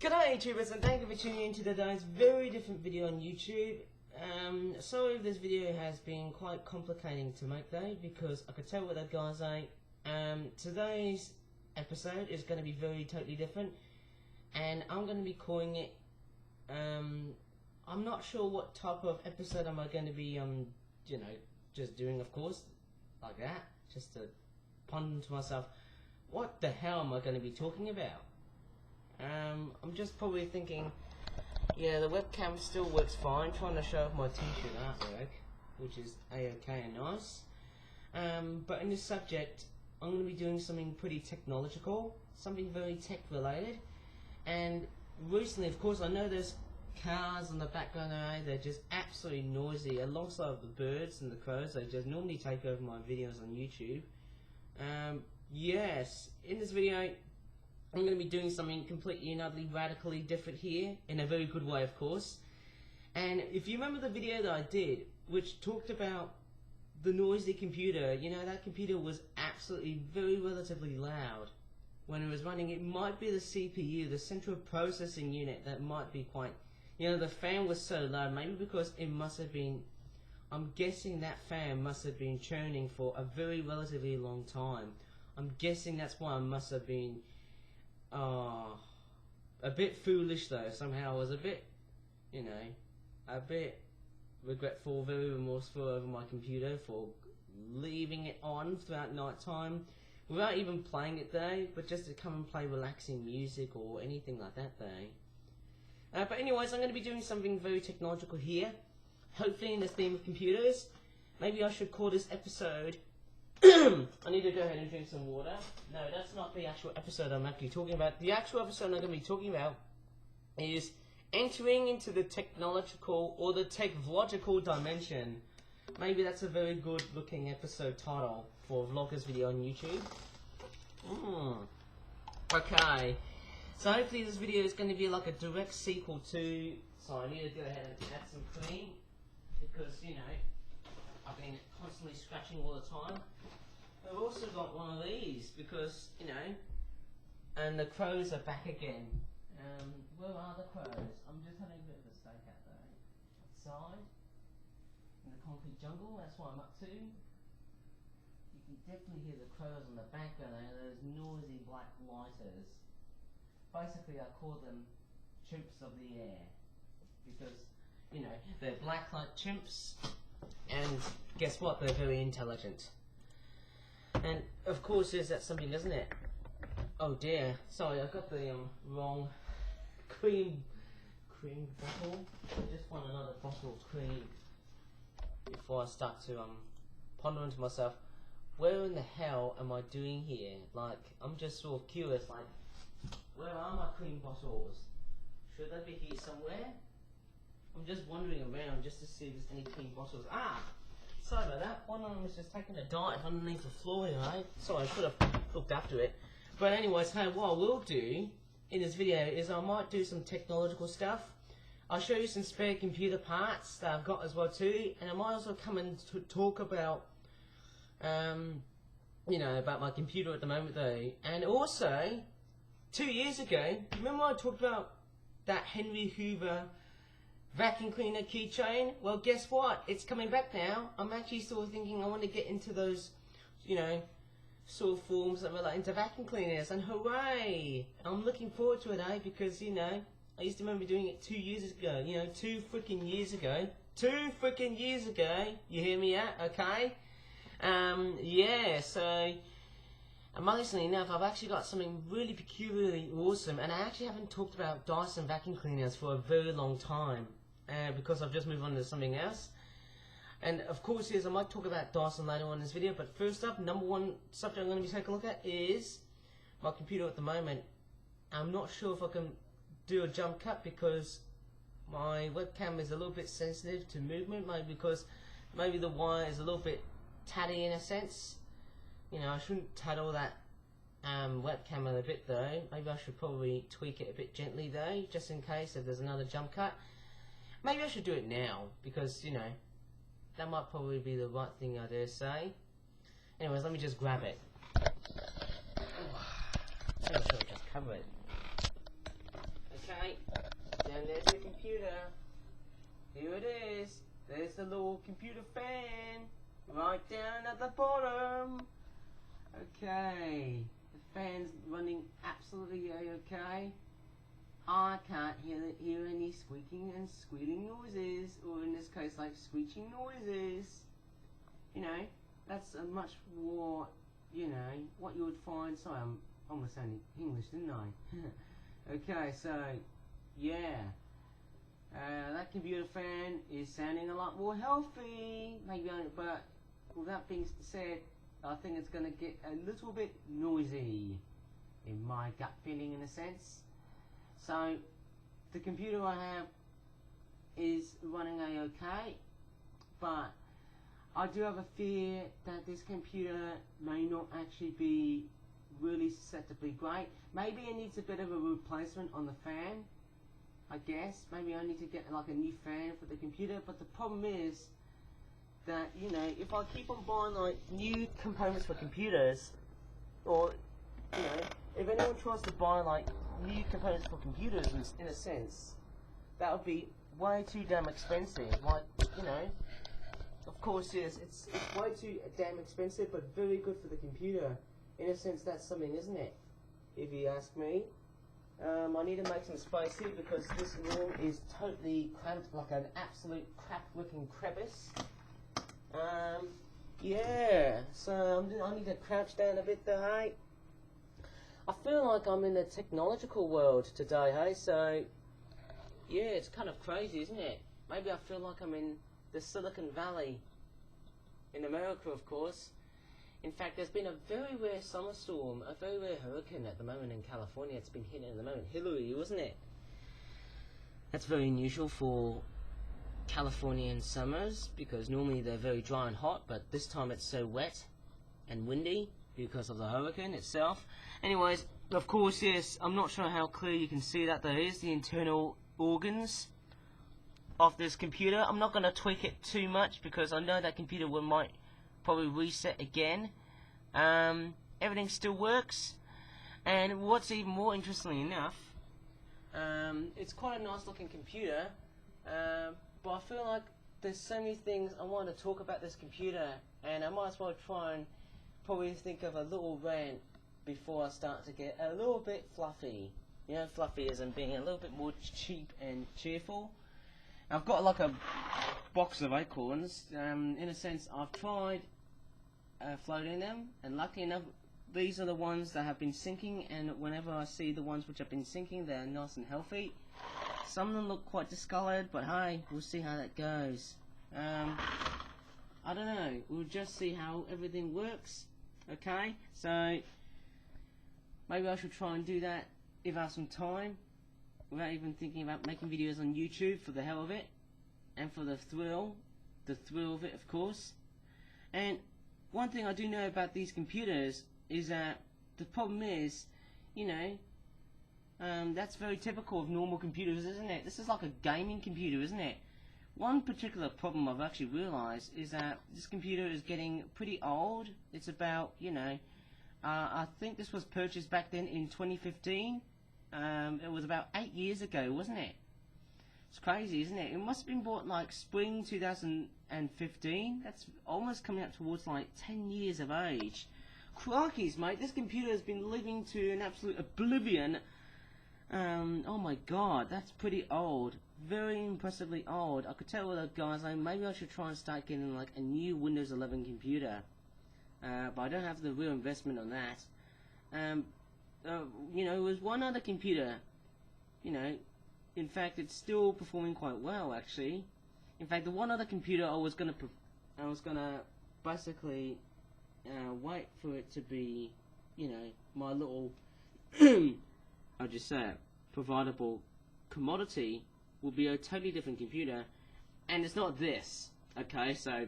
G'day YouTubers, and thank you for tuning in to today's very different video on YouTube. Sorry if this video has been quite complicating to make though, because I could tell what that guys ate. Today's episode is going to be totally different, and I'm going to be calling it, I'm not sure what type of episode am I going to be, just doing, of course, like that, just to ponder to myself, what the hell am I going to be talking about? I'm just probably thinking, yeah, the webcam still works fine, trying to show off my t-shirt artwork, which is a-okay and nice. But in this subject, I'm going to be doing something pretty technological, something very tech related. And recently, of course, I know there's cars in the background, they're just absolutely noisy, alongside the birds and the crows. They just normally take over my videos on YouTube. Yes, in this video, I'm going to be doing something completely and utterly radically different here, in a very good way, of course. And if you remember the video that I did, which talked about the noisy computer, you know, that computer was absolutely relatively loud when it was running. It might be the CPU, the central processing unit, that might be quite, you know, the fan was so loud, maybe because it must have been, I'm guessing that fan must have been churning for a relatively long time. I'm guessing that's why I must have been a bit foolish though. Somehow I was a bit, you know, a bit regretful, very remorseful over my computer for leaving it on throughout night time without even playing it though, but just to come and play relaxing music or anything like that though. But anyways, I'm going to be doing something very technological here, hopefully in the theme of computers. Maybe I should call this episode I need to go ahead and drink some water. No, that's not the actual episode I'm actually talking about. The actual episode I'm going to be talking about is entering into the technological or the tech-vlogical dimension. Maybe that's a very good looking episode title for a vlogger's video on YouTube. Okay, so hopefully this video is going to be like a direct sequel to, so I need to go ahead and add some cream, because, you know, I've been constantly scratching all the time. I've also got one of these because, you know, and the crows are back again. Where are the crows? I'm just having a bit of a stake out there. Outside, in the concrete jungle, that's what I'm up to. You can definitely hear the crows in the background, those noisy black lighters. Basically, I call them chimps of the air, because, you know, they're black like chimps, and guess what? They're very intelligent. And of course, is that something, isn't it? Oh dear, sorry, I got the wrong cream bottle. I just want another bottle of cream before I start to ponder into myself, where in the hell am I doing here? Like, I'm just sort of curious, like, where are my cream bottles? Should they be here somewhere? I'm just wandering around just to see if there's any cream bottles. Sorry about that. One of them was just taking a dive underneath the floor here, right? Sorry, I should have looked after it. But anyways, hey, what I will do in this video is I might do some technological stuff. I'll show you some spare computer parts that I've got as well too, and I might also come and talk about, you know, about my computer at the moment though. And also, 2 years ago, remember I talked about that Henry Hoover vacuum cleaner keychain? Well, guess what? It's coming back now. I'm actually sort of thinking I want to get into those, you know, sort of forms that relate into vacuum cleaners, and hooray! I'm looking forward to it, because, you know, I used to remember doing it 2 years ago, you know, 2 freaking years ago. 2 freaking years ago, you hear me out, okay? Yeah, so, amazingly enough, I've actually got something really peculiarly awesome, and I actually haven't talked about Dyson vacuum cleaners for a very long time. Because I've just moved on to something else. And of course, yes, I might talk about Dyson later on in this video, but first up, number one subject I'm going to be taking a look at is my computer at the moment. I'm not sure if I can do a jump cut because my webcam is a little bit sensitive to movement, maybe because maybe the wire is a little bit tatty in a sense. You know, I shouldn't tattle that webcam a bit though. Maybe I should probably tweak it a bit gently though, just in case if there's another jump cut. Maybe I should do it now, because, you know, that might probably be the right thing, I dare say. Anyways, let me just grab it. I think I should just cover it. Okay. computer. Here it is. There's the little computer fan right down at the bottom. Okay, the fan's running absolutely okay. I can't hear any squeaking and squealing noises, or in this case like screeching noises. You know, that's a much more, you know, what you would find. Sorry, I'm almost sounding English, didn't I? Okay, so yeah, that computer fan is sounding a lot more healthy. Maybe, but with that being said, I think it's going to get a little bit noisy, in my gut feeling, in a sense. So the computer I have is running a-okay, but I do have a fear that this computer may not actually be really susceptibly great. Maybe it needs a bit of a replacement on the fan, I guess. Maybe I need to get like a new fan for the computer, but the problem is that, you know, if I keep on buying like new components for computers, or, you know, if anyone tries to buy like new components for computers, in a sense, that would be way too damn expensive. Like, you know, of course, yes, it's way too damn expensive, but very good for the computer. In a sense, that's something, isn't it? If you ask me. I need to make some space here because this room is totally cramped, like an absolute crap-looking crevice. Yeah, so I need to crouch down a bit there, hey? I feel like I'm in the technological world today, hey? So, yeah, it's kind of crazy, isn't it? Maybe I feel like I'm in the Silicon Valley in America, of course. In fact, there's been a very rare summer storm, a very rare hurricane at the moment in California. It's been hitting at the moment. Hillary, wasn't it? That's very unusual for Californian summers, because normally they're very dry and hot, but this time it's so wet and windy because of the hurricane itself. Anyways, of course, yes, I'm not sure how clear you can see that. There is the internal organs of this computer. I'm not going to tweak it too much because I know that computer might probably reset again. Everything still works, and what's even more interesting enough, it's quite a nice looking computer, but I feel like there's so many things I want to talk about this computer, and I might as well try and probably think of a little rant before I start to get a little bit fluffy. You know, fluffy as in being a little bit more cheap and cheerful. I've got like a box of acorns. In a sense, I've tried floating them, and luckily enough, these are the ones that have been sinking, and whenever I see the ones which have been sinking, they're nice and healthy. Some of them look quite discolored, but hey, we'll see how that goes. I don't know, we'll just see how everything works. Okay, so maybe I should try and do that if I have some time, without even thinking about making videos on YouTube for the hell of it, and for the thrill of it, of course. And one thing I do know about these computers is that the problem is, you know, that's very typical of normal computers, isn't it? This is like a gaming computer, isn't it? One particular problem I've actually realized is that this computer is getting pretty old. It's about, you know, I think this was purchased back then in 2015. It was about 8 years ago, wasn't it? It's crazy, isn't it? It must have been bought like spring 2015. That's almost coming up towards like 10 years of age. Crikeys, mate, this computer has been living to an absolute oblivion. Oh my god, that's pretty old. Very impressively old. I could tell all the guys, like, maybe I should try and start getting like a new Windows 11 computer. But I don't have the real investment on that. You know, it was one other computer, you know, in fact it's still performing quite well actually. In fact, the one other computer I was gonna basically wait for it to be, you know, my little I'll just say it, providable commodity will be a totally different computer, and it's not this. Okay, so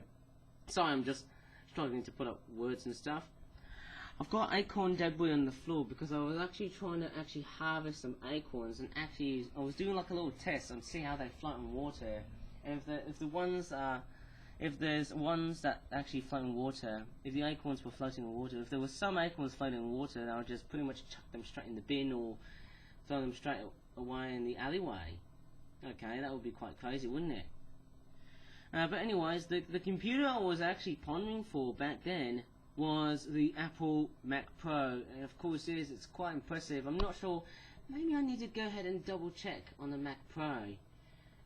sorry, I'm just struggling to put up words and stuff. I've got acorn debris on the floor because I was actually trying to harvest some acorns, and actually I was doing like a little test and see how they float in water. And if there's ones that actually float in water, if the acorns were floating in water, if there were some acorns floating in water, then I would just pretty much chuck them straight in the bin or throw them straight away in the alleyway. Okay, that would be quite crazy, wouldn't it? But anyways, the computer I was actually pondering for back then was the Apple Mac Pro, and of course it's quite impressive. I'm not sure, maybe I need to go ahead and double check on the Mac Pro.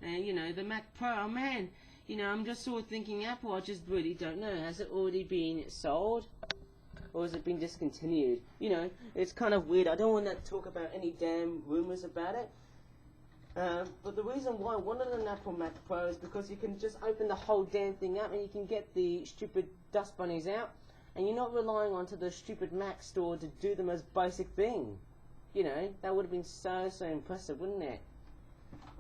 And you know, the Mac Pro, oh man, you know, I'm just sort of thinking Apple, I just really don't know, has it already been sold? Or has it been discontinued? You know, it's kind of weird. I don't want to talk about any damn rumors about it. But the reason why I wanted an Apple Mac Pro is because you can just open the whole damn thing up and you can get the stupid dust bunnies out, and you're not relying onto the stupid Mac store to do the most basic thing. You know, that would have been so impressive, wouldn't it?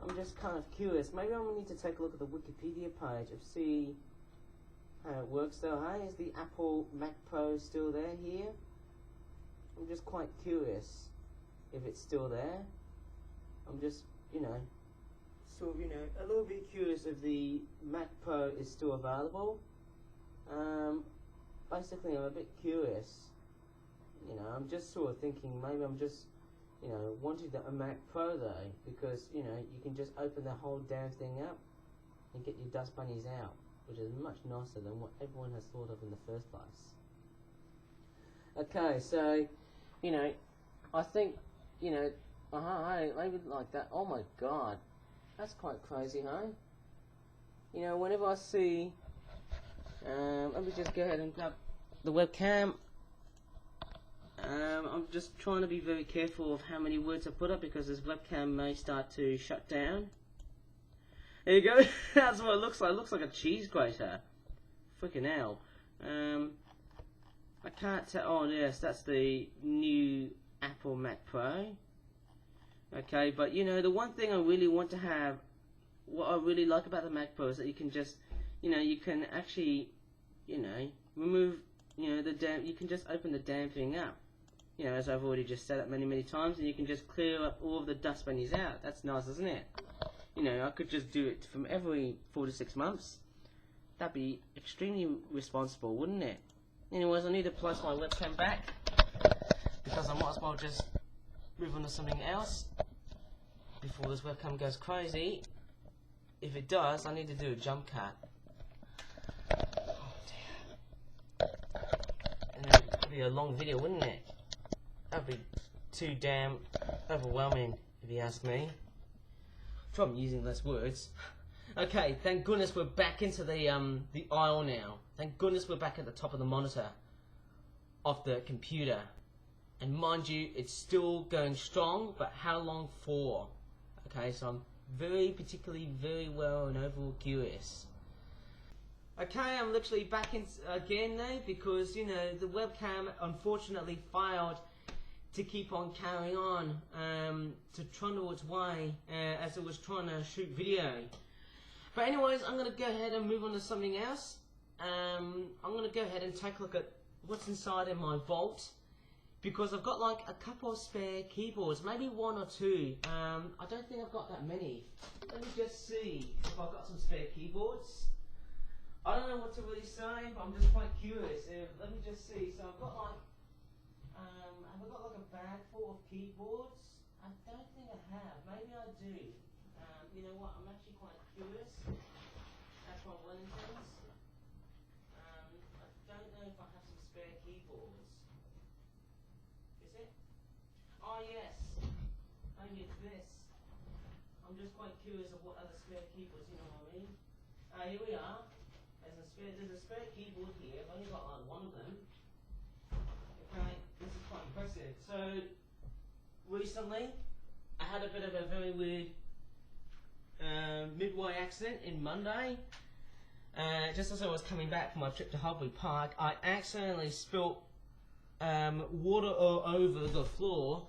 I'm just kind of curious. Maybe I'm going to need to take a look at the Wikipedia page and see how it works though. Hey, is the Apple Mac Pro still there here? I'm just quite curious if it's still there. I'm just, you know, sort of, you know, a little bit curious if the Mac Pro is still available. Basically, I'm a bit curious. You know, I'm just sort of thinking maybe I'm just, you know, wanting a Mac Pro though, because, you know, you can just open the whole damn thing up and get your dust bunnies out, which is much nicer than what everyone has thought of in the first place. Okay, so, you know, I think, you know, hey, maybe like that. Oh my god, that's quite crazy, huh? You know, whenever I see, let me just go ahead and grab the webcam. I'm just trying to be very careful of how many words I put up because this webcam may start to shut down. There you go. That's what it looks like. It looks like a cheese grater. Freaking hell. I can't tell. Oh yes, that's the new Apple Mac Pro. Okay, but you know, the one thing I really want to have, what I really like about the Mac Pro is that you can just, you know, you can actually, you know, remove, you know, the damn, you can just open the damn thing up. You know, as I've already just said it many times, and you can just clear up all of the dust bunnies out. That's nice, isn't it? You know, I could just do it from every 4 to 6 months. That'd be extremely responsible, wouldn't it? Anyways, I need to place my webcam back because I might as well just move on to something else before this webcam goes crazy. If it does, I need to do a jump cut. Oh dear. And then it'd be a long video, wouldn't it? That'd be too damn overwhelming, if you ask me. Try using less words. Okay, thank goodness we're back into the aisle now. Thank goodness we're back at the top of the monitor of the computer. And mind you, it's still going strong, but how long for? Okay, so I'm particularly very well and overall curious. Okay, I'm literally back in again now because, you know, the webcam unfortunately failed to keep on carrying on, to trundle its way as it was trying to shoot video. But anyways, I'm going to go ahead and move on to something else. I'm going to go ahead and take a look at what's inside in my vault, because I've got like a couple of spare keyboards, maybe 1 or 2. I don't think I've got that many. Let me just see if I've got some spare keyboards. I don't know what to really say, but I'm just quite curious. Let me just see. So I've got like, have I got like a bag full of keyboards? I don't think I have. Maybe I do. You know what? I'm actually quite curious. That's why I'm learning things. I don't know if I have some spare keyboards. Is it? Oh yes. Maybe it's this. I'm just quite curious of what other spare keyboards, you know what I mean? Here we are. There's a spare keyboard here. I've only got like 1 of them. Okay, this is quite impressive. So recently I had a bit of a very weird midway accident in Monday. Just as I was coming back from my trip to Hobby Park, I accidentally spilt water all over the floor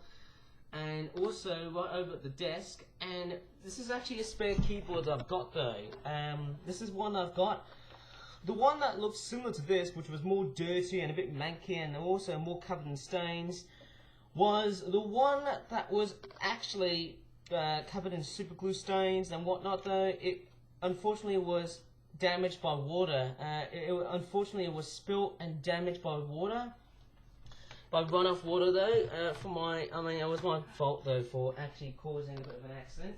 and also right over at the desk. And this is actually a spare keyboard that I've got though. This is one I've got. The one that looks similar to this, which was more dirty and a bit manky and also more covered in stains, was the one that was actually covered in super glue stains and whatnot though. It unfortunately was damaged by water. Unfortunately it was spilt and damaged by water. By runoff water though. It was my fault though for actually causing a bit of an accident.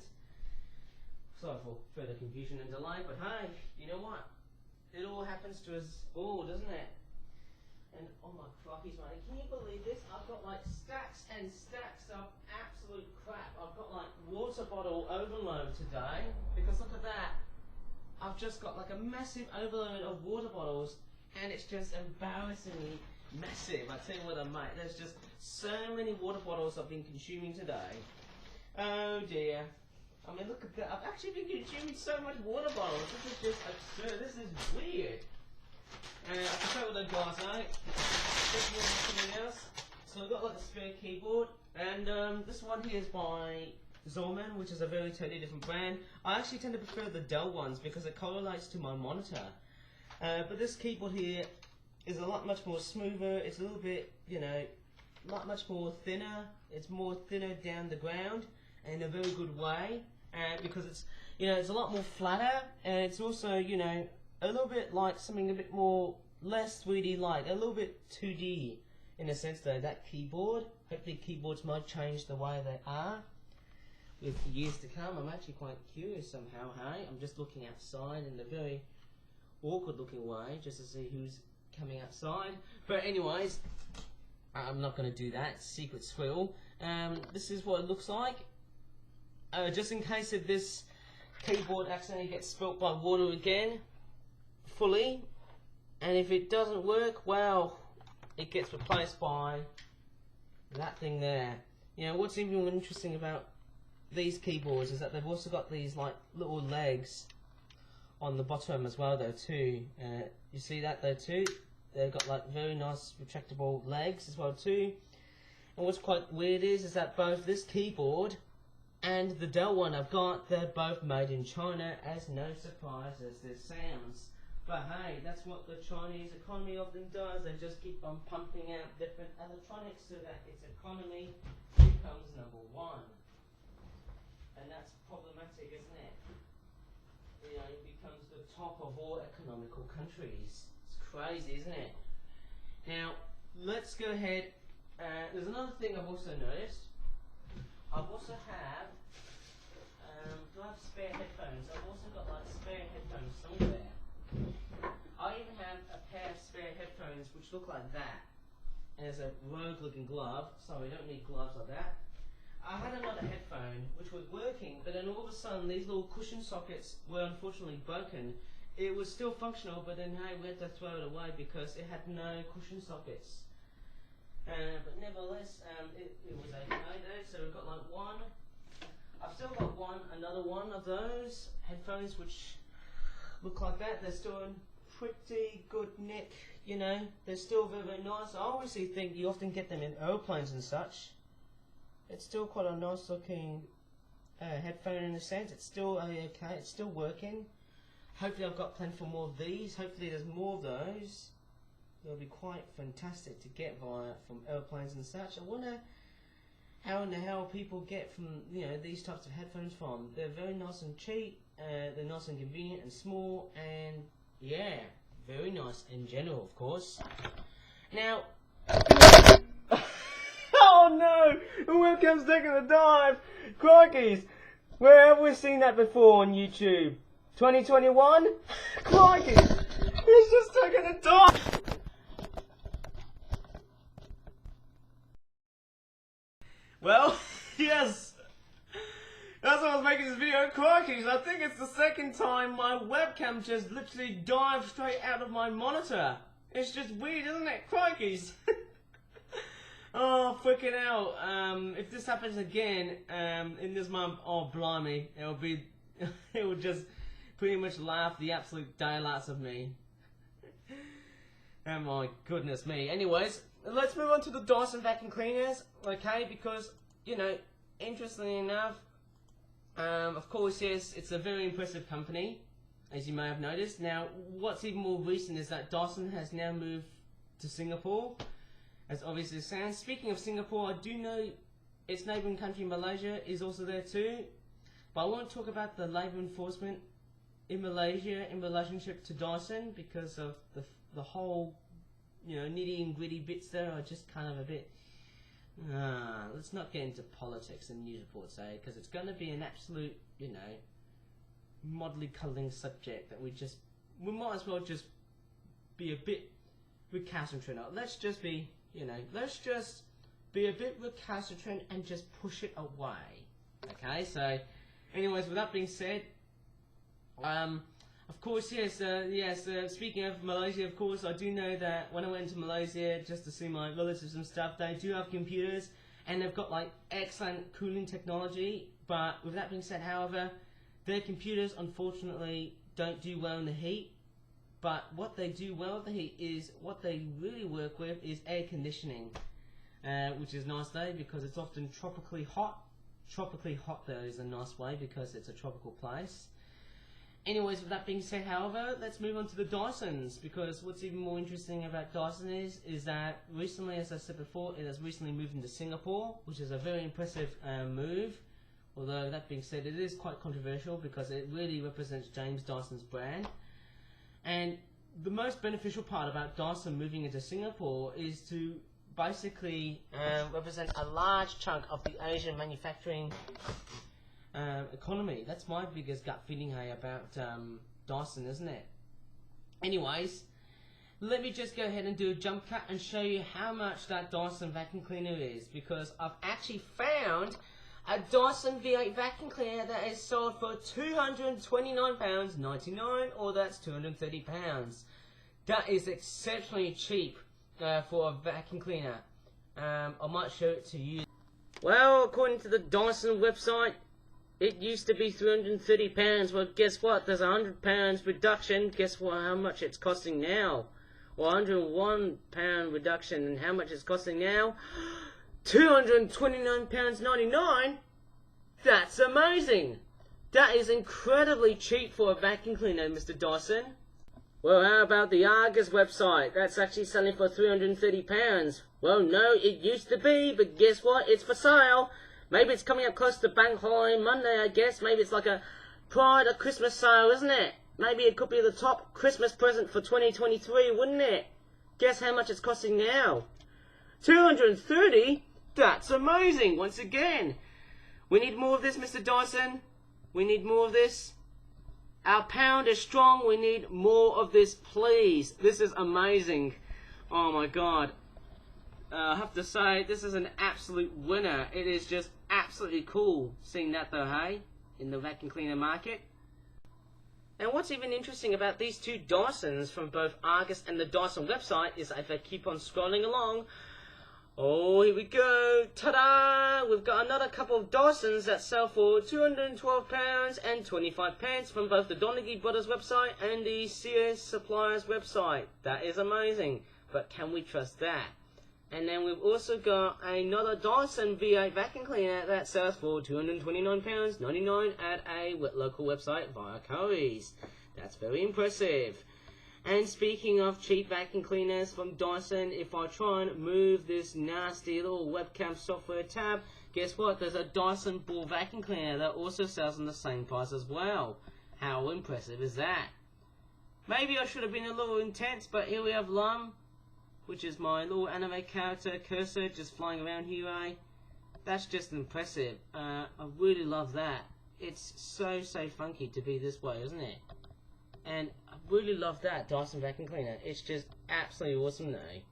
Sorry for further confusion and delay, but hey, you know what? It all happens to us all, doesn't it? And oh my crappies, mate, can you believe this? I've got like stacks and stacks of absolute crap. I've got like water bottle overload today, because look at that. I've just got like a massive overload of water bottles, and it's just embarrassingly massive. I tell you what, mate, there's just so many water bottles I've been consuming today. Oh dear. I mean, look at that. I've actually been consuming so much water bottles. This is just absurd. This is weird. I can tell what they've got, eh? Something else. So I've got like a spare keyboard, and this one here is by Zorman, which is a very totally different brand. I actually tend to prefer the Dell ones because it correlates to my monitor. But this keyboard here is a lot much more smoother. It's a little bit, you know, much more thinner. It's more thinner down the ground in a very good way, because it's, you know, it's a lot more flatter, and it's also, you know, a little bit like something a bit more less 3D like, a little bit 2D in a sense though, that keyboard. Hopefully keyboards might change the way they are with years to come. I'm actually quite curious somehow, hey? I'm just looking outside in a very awkward looking way just to see who's coming outside. But anyways, I'm not going to do that, secret squirrel. This is what it looks like. Just in case if this keyboard accidentally gets spilt by water again, fully, and if it doesn't work, well, it gets replaced by that thing there. You know, what's even interesting about these keyboards is that they've also got these like little legs on the bottom as well though too. You see that though too? They've got like very nice retractable legs as well too. And what's quite weird is that both this keyboard and the Dell one I've got, they're both made in China, as no surprise as this sounds. But hey, that's what the Chinese economy often does. They just keep on pumping out different electronics so that its economy becomes number one. And that's problematic, isn't it? You know, it becomes the top of all economical countries. It's crazy, isn't it? Now, let's go ahead. There's another thing I've also noticed. I've also have, do I have spare headphones? I've also got like spare headphones somewhere. I even have a pair of spare headphones which look like that. And there's a rogue looking glove. Sorry, we don't need gloves like that. I had another headphone which was working, but then all of a sudden these little cushion sockets were unfortunately broken. It was still functional, but then hey, we had to throw it away because it had no cushion sockets. But nevertheless, it was okay though. So we've got like one. I've still got another one of those headphones which look like that. They're still in pretty good nick, you know. They're still very, very nice. I obviously think you often get them in airplanes and such. It's still quite a nice looking headphone in a sense. It's still okay. It's still working. Hopefully I've got plenty for more of these. Hopefully there's more of those. They'll be quite fantastic to get from airplanes and such. I wonder how in the hell people get from, you know, these types of headphones from. They're very nice and cheap. They're nice and convenient and small, and yeah, very nice in general, of course. Now, oh no, the webcam's taking a dive. Crikeys, where have we seen that before on YouTube? 2021? Crikey, it's just taking a dive. Well, yes, that's why I was making this video, crikey. I think it's the second time my webcam just literally dived straight out of my monitor. It's just weird, isn't it? Crikeys. Oh, freaking hell. If this happens again in this month, oh, blimey, it will just pretty much laugh the absolute daylights of me. Oh my goodness me. Anyways, let's move on to the Dyson vacuum cleaners, okay, because, you know, interestingly enough, of course, yes, it's a very impressive company, as you may have noticed. Now, what's even more recent is that Dyson has now moved to Singapore, as obviously it sounds. Speaking of Singapore, I do know its neighbouring country, Malaysia, is also there too, but I won't talk about the labour enforcement in Malaysia in relationship to Dyson, because of the whole, you know, nitty and gritty bits there are just kind of a bit, let's not get into politics and news reports, because it's going to be an absolute, you know, modelly cuddling subject that we might as well just be a bit recalcitrant. Let's just be, let's just be a bit recalcitrant and just push it away. Okay, so anyways, with that being said, of course, yes, speaking of Malaysia, of course, I do know that when I went to Malaysia just to see my relatives and stuff, they do have computers, and they've got like excellent cooling technology, but with that being said, however, their computers unfortunately don't do well in the heat, but what they do well with the heat is, what they really work with is air conditioning, which is nice though, because it's often tropically hot. Tropically hot though is a nice way, because it's a tropical place. Anyways, with that being said, however, let's move on to the Dysons, because what's even more interesting about Dyson is that recently, as I said before, it has recently moved into Singapore, which is a very impressive move. Although, that being said, it is quite controversial because it really represents James Dyson's brand. And the most beneficial part about Dyson moving into Singapore is to basically represent a large chunk of the Asian manufacturing economy. That's my biggest gut feeling, hey, about Dyson, isn't it? Anyways, let me just go ahead and do a jump cut and show you how much that Dyson vacuum cleaner is, because I've actually found a Dyson V8 vacuum cleaner that is sold for £229.99, or that's £230. That is exceptionally cheap for a vacuum cleaner. I might show it to you. Well, according to the Dyson website, it used to be £330. Well, guess what? There's a £100 reduction. Guess what? How much it's costing now? Well, £101 reduction, and how much it's costing now? £229.99. That's amazing. That is incredibly cheap for a vacuum cleaner, Mr. Dyson. Well, how about the Argus website? That's actually selling for £330. Well, no, it used to be, but guess what? It's for sale. Maybe it's coming up close to Bank Holiday Monday, I guess. Maybe it's like a Pride or Christmas sale, isn't it? Maybe it could be the top Christmas present for 2023, wouldn't it? Guess how much it's costing now? $230? That's amazing, once again. We need more of this, Mr. Dyson. We need more of this. Our pound is strong. We need more of this, please. This is amazing. Oh my god. I have to say, this is an absolute winner. It is just absolutely cool seeing that though, hey? In the vacuum cleaner market. And what's even interesting about these two Dysons from both Argus and the Dyson website is if I keep on scrolling along, oh, here we go, ta-da! We've got another couple of Dysons that sell for £212 and 25 pence from both the Donaghy Brothers website and the CS Suppliers website. That is amazing, but can we trust that? And then we've also got another Dyson V8 vacuum cleaner that sells for £229.99 at a local website via Currys. That's very impressive. And speaking of cheap vacuum cleaners from Dyson, if I try and move this nasty little webcam software tab, guess what? There's a Dyson ball vacuum cleaner that also sells on the same price as well. How impressive is that? Maybe I should have been a little intense, but here we have Lum, which is my little anime character cursor just flying around here, eh? That's just impressive. I really love that. It's so funky to be this way, isn't it? And I really love that Dyson vacuum cleaner. It's just absolutely awesome though.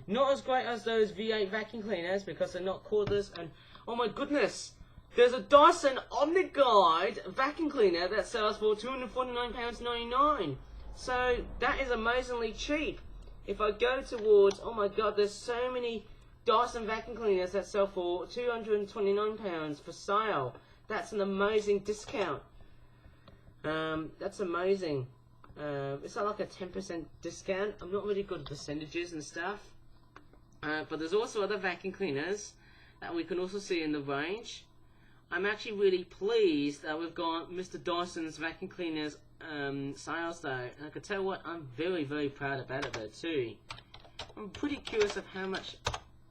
Not as great as those V8 vacuum cleaners because they're not cordless, and oh my goodness, there's a Dyson OmniGuide vacuum cleaner that sells for £249.99. So that is amazingly cheap. If I go towards, oh my god, there's so many Dyson vacuum cleaners that sell for £229 for sale. That's an amazing discount. That's amazing. It's like a 10% discount. I'm not really good at percentages and stuff. But there's also other vacuum cleaners that we can also see in the range. I'm actually really pleased that we've got Mr. Dyson's vacuum cleaners sales though, and I can tell what, I'm very proud about it though too. I'm pretty curious of how much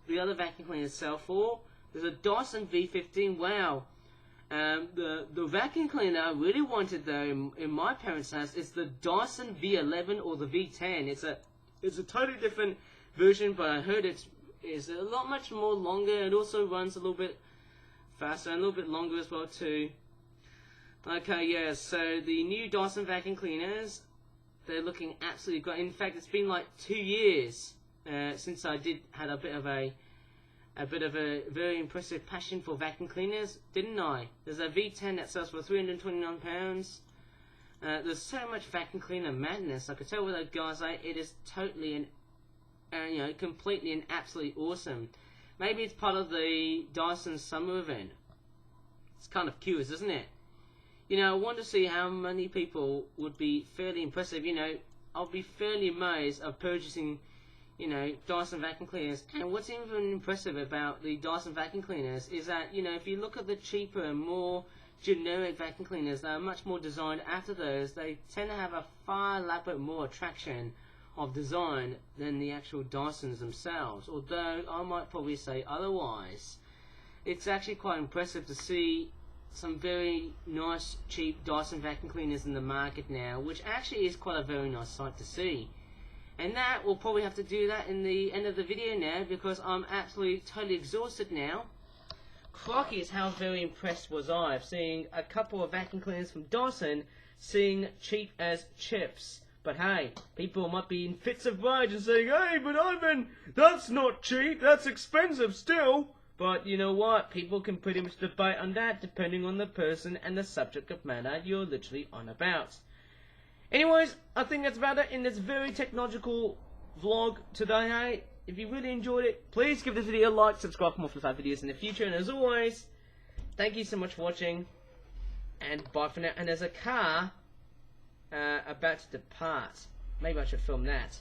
the other vacuum cleaners sell for. There's a Dyson V15, wow. The vacuum cleaner I really wanted though in my parents' house is the Dyson V11 or the V10. It's a totally different version, but I heard it's a lot much more longer. It also runs a little bit faster and a little bit longer as well too. Okay, yeah, so the new Dyson vacuum cleaners, they're looking absolutely great. In fact, it's been like 2 years since I had a bit of a very impressive passion for vacuum cleaners, didn't I? There's a V10 that sells for £329. There's so much vacuum cleaner madness. I could tell with those guys, it is totally and completely and absolutely awesome. Maybe it's part of the Dyson summer event. It's kind of curious, isn't it? I want to see how many people would be fairly impressive. I'll be fairly amazed of purchasing, Dyson vacuum cleaners. And what's even impressive about the Dyson vacuum cleaners is that, if you look at the cheaper and more generic vacuum cleaners, they're much more designed after those. They tend to have a far elaborate more attraction of design than the actual Dysons themselves. Although I might probably say otherwise. It's actually quite impressive to see some very nice cheap Dyson vacuum cleaners in the market now, which actually is quite a very nice sight to see. And that, we'll probably have to do that in the end of the video now, because I'm absolutely totally exhausted now. Crikey, is how very impressed was I of seeing a couple of vacuum cleaners from Dyson seeing cheap as chips. But hey, people might be in fits of rage and saying, hey, but Ivan, that's not cheap, that's expensive still. But you know what, people can pretty much debate on that depending on the person and the subject of matter you're literally on about. Anyways, I think that's about it in this very technological vlog today, hey. If you really enjoyed it, please give this video a like, subscribe for more Flip videos in the future, and as always, thank you so much for watching, and bye for now. And there's a car about to depart. Maybe I should film that.